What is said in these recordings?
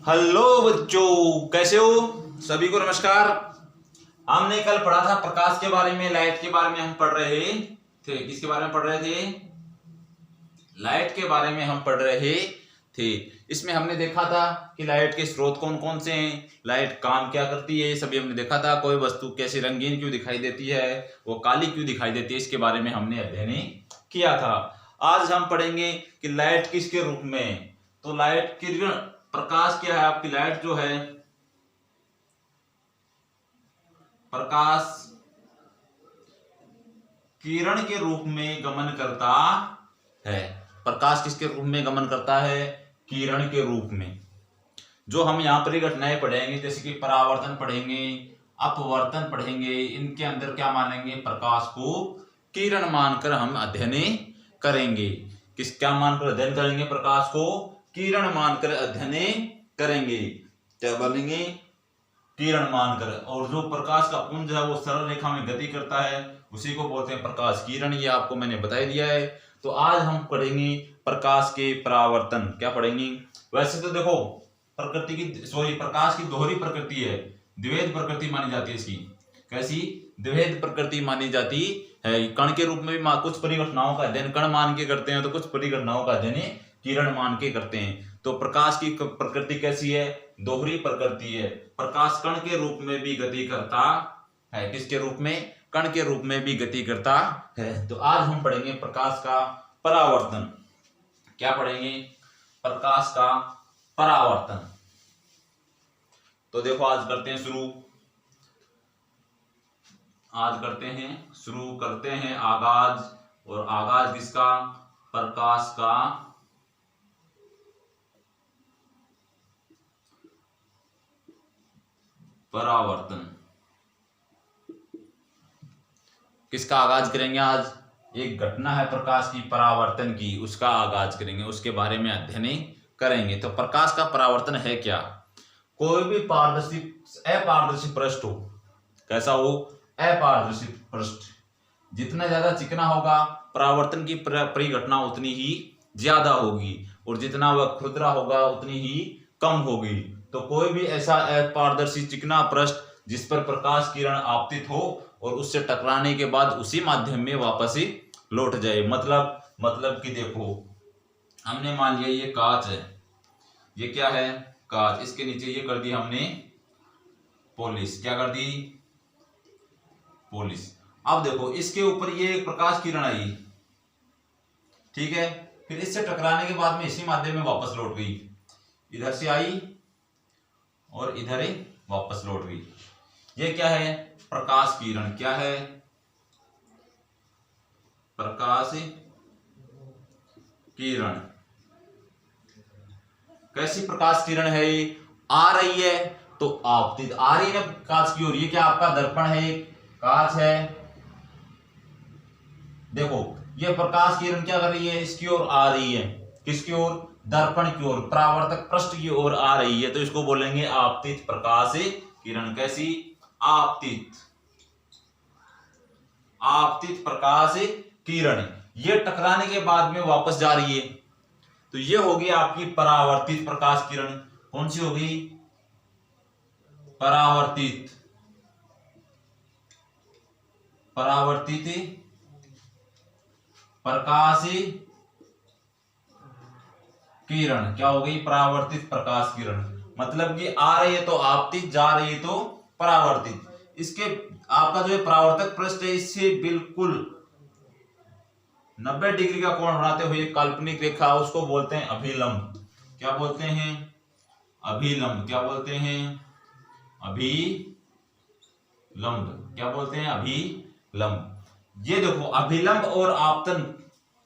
Hello बच्चों, कैसे हो? सभी को नमस्कार। हमने कल पढ़ा था प्रकाश के बारे में, लाइट के बारे में हम पढ़ रहे थे। किसके बारे में पढ़ रहे थे? लाइट के बारे में हम पढ़ रहे थे। इसमें हमने देखा था कि लाइट के स्रोत कौन कौन से हैं, लाइट काम क्या करती है, ये सभी हमने देखा था। कोई वस्तु कैसे रंगीन क्यों दिखाई देती है, वो काली क्यों दिखाई देती है, इसके बारे में हमने अध्ययन किया था। आज हम पढ़ेंगे कि लाइट किसके रूप में है। तो लाइट किरण, प्रकाश क्या है? आपकी लाइट जो है, प्रकाश किरण के रूप में गमन करता है। प्रकाश किसके रूप में गमन करता है? किरण के रूप में। जो हम यहाँ पर घटनाएं पढ़ेंगे, जैसे कि परावर्तन पढ़ेंगे, अपवर्तन पढ़ेंगे, इनके अंदर क्या मानेंगे? प्रकाश को किरण मानकर हम अध्ययन करेंगे। क्या मानकर अध्ययन करेंगे? प्रकाश को किरण मानकर अध्ययन करेंगे। क्या बोलेंगे? किरण मानकर। और जो प्रकाश का पुंज है वो सरल रेखा में गति करता है, उसी को बोलते हैं प्रकाश किरण। ये आपको मैंने बता दिया है। तो आज हम पढ़ेंगे प्रकाश के परावर्तन। क्या पढ़ेंगे? वैसे तो देखो, प्रकृति की प्रकाश की दोहरी प्रकृति है, द्विवेद प्रकृति मानी जाती है इसकी। कैसी? द्विवेद प्रकृति मानी जाती है। कण के रूप में भी कुछ परिघटनाओं का अध्ययन कण मान के करते हैं, तो कुछ परिघटनाओं का अध्ययन किरण मान के करते हैं। तो प्रकाश की प्रकृति कैसी है? दोहरी प्रकृति है। प्रकाश कण के रूप में भी गति करता है। किसके रूप में? कण के रूप में भी गति करता है। तो आज हम पढ़ेंगे प्रकाश का परावर्तन। क्या पढ़ेंगे? प्रकाश का परावर्तन। तो देखो, आज करते हैं शुरू। शुरू करते हैं आगाज। और आगाज किसका? प्रकाश का परावर्तन। किसका आगाज करेंगे आज? एक घटना है प्रकाश की परावर्तन की, उसका आगाज करेंगे, उसके बारे में अध्ययन करेंगे। तो प्रकाश का परावर्तन है क्या? कोई भी पारदर्शी, अपारदर्शी पृष्ठ हो। कैसा हो? अपारदर्शी पृष्ठ। जितना ज्यादा चिकना होगा, परावर्तन की परिघटना उतनी ही ज्यादा होगी, और जितना वह खुरदरा होगा उतनी ही कम होगी। तो कोई भी ऐसा अपारदर्शी चिकना पृष्ठ जिस पर प्रकाश किरण आपतित हो और उससे टकराने के बाद उसी माध्यम में वापस ही लौट जाए। मतलब कि देखो, हमने मान लिया ये कांच है, ये क्या है? कांच। इसके नीचे ये कर दी हमने पॉलिश। क्या कर दी? पॉलिश। अब देखो, इसके ऊपर ये प्रकाश किरण आई, ठीक है, फिर इससे टकराने के बाद में इसी माध्यम में वापस लौट गई। इधर से आई और इधर ही वापस लौट गई। ये क्या है? प्रकाश किरण। क्या है? प्रकाश किरण। कैसी प्रकाश किरण है? आ रही है तो आपतित आ रही है कांच की ओर। ये क्या आपका दर्पण है? कांच है। देखो, ये प्रकाश किरण क्या कर रही है? इसकी ओर आ रही है। किसकी ओर? दर्पण की ओर, परावर्तक पृष्ठ की ओर आ रही है। तो इसको बोलेंगे आपतित प्रकाश किरण। कैसी? आपतित प्रकाश किरण। ये टकराने के बाद में वापस जा रही है, तो ये होगी आपकी परावर्तित प्रकाश किरण। कौन सी होगी? परावर्तित प्रकाश किरण। क्या हो गई? परावर्तित प्रकाश किरण। मतलब कि आ रही है तो आपतित, जा रही है तो परावर्तित। इसके आपका जो परावर्तक पृष्ठ है, इससे बिल्कुल 90 डिग्री का कोण बनाते हुए काल्पनिक रेखा, उसको बोलते हैं अभिलंब। क्या बोलते हैं? अभिलंब। क्या बोलते हैं? अभिलंब। क्या बोलते हैं? अभिलंब। ये देखो, अभिलंब और आपतन,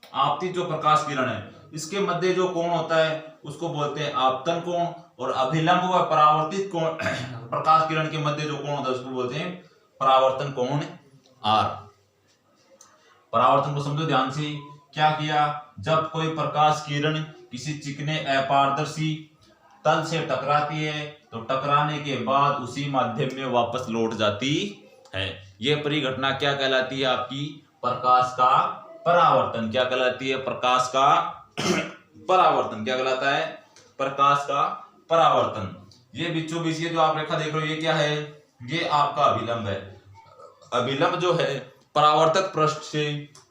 आपतित जो प्रकाश किरण है, इसके मध्य जो कोण होता है उसको बोलते हैं आपतन कोण। और अभिलंब व परावर्तित कोण प्रकाश किरण के मध्य जो कोण होता है उसको बोलते हैं परावर्तन कोण आर। परावर्तन को समझो ध्यान से। क्या किया? जब कोई प्रकाश किरण किसी चिकने अपारदर्शी तल से टकराती है, तो टकराने के बाद उसी माध्यम में वापस लौट जाती है। यह परिघटना क्या कहलाती है? आपकी प्रकाश का परावर्तन। क्या कहलाती है? प्रकाश का परावर्तन। क्या कहलाता है? प्रकाश का परावर्तन। ये बीचों बीच ये जो आप रेखा देख रहे हो ये क्या है, ये आपका अभिलंब है। अभिलंब जो है परावर्तक पृष्ठ से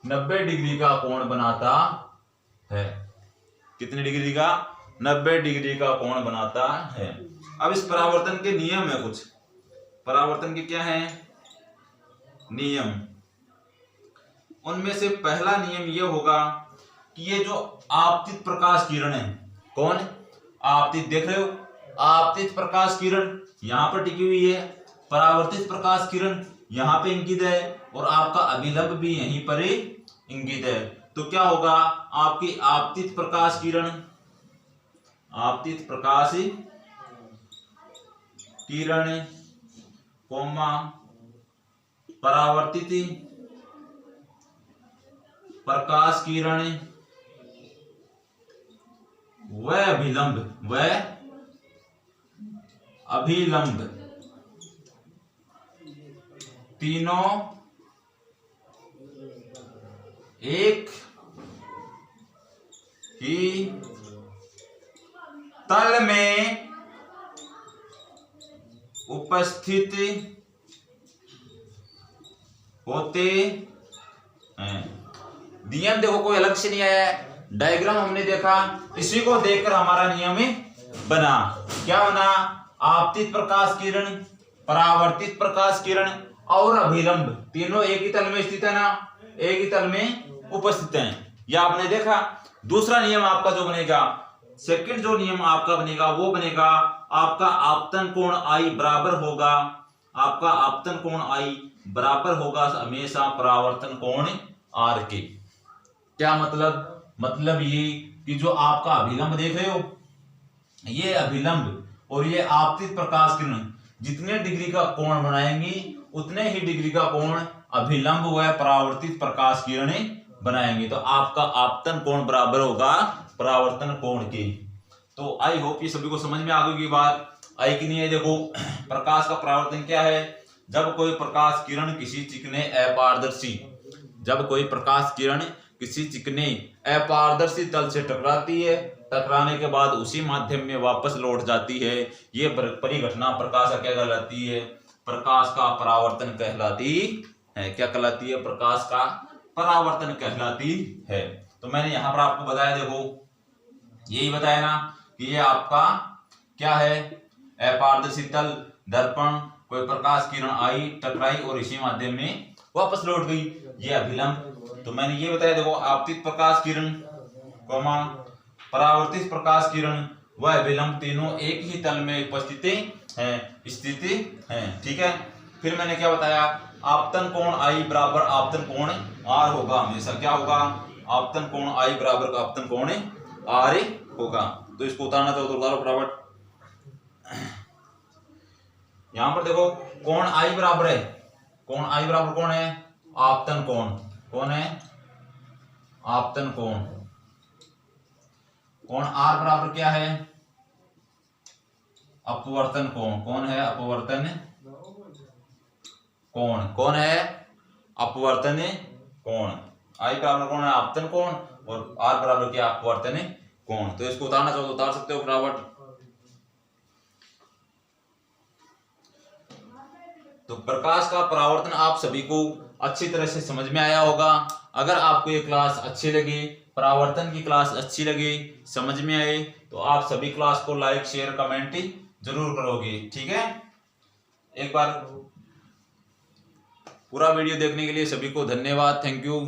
90 डिग्री का कोण बनाता है। कितने डिग्री का? 90 डिग्री का कोण बनाता है। अब इस परावर्तन के नियम है, कुछ परावर्तन के क्या है नियम। उनमें से पहला नियम ये होगा कि ये जो आपतित प्रकाश किरण है, कौन आपतित देख रहे हो, आपतित प्रकाश किरण यहां पर टिकी हुई है, परावर्तित प्रकाश किरण यहां पे इंगित है और आपका अभिलंब भी यहीं पर ही इंगित है। तो क्या होगा, आपकी आपतित प्रकाश किरण, आपतित प्रकाश किरण कोमा परावर्तित प्रकाश किरण व अभिलंब तीनों एक ही तल में उपस्थित होते हैं। नियम देखो कोई अलग से नहीं आया है, डायग्राम हमने देखा, इसी को देखकर हमारा नियम बना। क्या बना? आपतित प्रकाश किरण, परावर्तित प्रकाश किरण और अभिलंब तीनों एक ही तल में स्थित है ना, एक ही तल में उपस्थित हैं। यह आपने देखा। दूसरा नियम आपका जो बनेगा, सेकंड जो नियम आपका बनेगा वो बनेगा आपका आपतन कोण आई बराबर होगा, आपका आपतन कोण आई बराबर होगा हमेशा परावर्तन कोण आर के। क्या मतलब ये कि जो आपका अभिलंब देख रहे हो, ये अभिलंब और ये आपतित प्रकाश किरण जितने डिग्री का कोण बनाएंगी उतने ही डिग्री का कोण अभिलंब व परावर्तित प्रकाश किरणें बनाएंगे। तो आपका आपतन कोण बराबर होगा परावर्तन कोण के। तो आई होप ये सभी को समझ में आ गई बात। आई कि नहीं है? देखो प्रकाश का परावर्तन क्या है, जब कोई प्रकाश किरण किसी चिकने अपारदर्शी, जब कोई प्रकाश किरण किसी चिकने अपारदर्शी तल से टकराती है, टकराने के बाद उसी माध्यम में वापस लौट जाती है, ये परिघटना प्रकाश का क्या कहलाती है? प्रकाश का परावर्तन कहलाती है। क्या कहलाती है? प्रकाश का परावर्तन कहलाती है। तो मैंने यहां पर आपको बताया, देखो यही बताया ना कि ये आपका क्या है, अपारदर्शी तल, दर्पण, कोई प्रकाश किरण आई, टकराई और इसी माध्यम में वापस लौट गई, ये अभिलंब। तो मैंने ये बताया, देखो आपतित प्रकाश किरण कोमा परावर्तित प्रकाश किरण व अभिलंब तीनों एक ही तल में उपस्थित हैं, स्थिति हैं। ठीक है। फिर मैंने क्या बताया, आपतन कोण आई बराबर आपतन कोण आर होगा हमेशा। क्या होगा? आपतन कोण आई बराबर आपतन कोण आर होगा। तो इसको उतारना चाहो तो उतारो फटाफट। यहां पर देखो कोण आई बराबर है, कोण आई बराबर कौन है? आपतन कोण। कौन है? आपतन कोण। कोण आर बराबर क्या है? अपवर्तन कोण। कौन है? अपवर्तन कोण। कौन है? अपवर्तन कोण। आई बराबर कौन है? आपतन कोण और आर बराबर क्या? अपवर्तन कोण। तो इसको उतारना चाहो तो उतार सकते हो फटाफट। तो प्रकाश का परावर्तन आप सभी को अच्छी तरह से समझ में आया होगा। अगर आपको ये क्लास अच्छी लगी, परावर्तन की क्लास अच्छी लगी, समझ में आए, तो आप सभी क्लास को लाइक शेयर कमेंट जरूर करोगे। ठीक है। एक बार पूरा वीडियो देखने के लिए सभी को धन्यवाद। Thank you.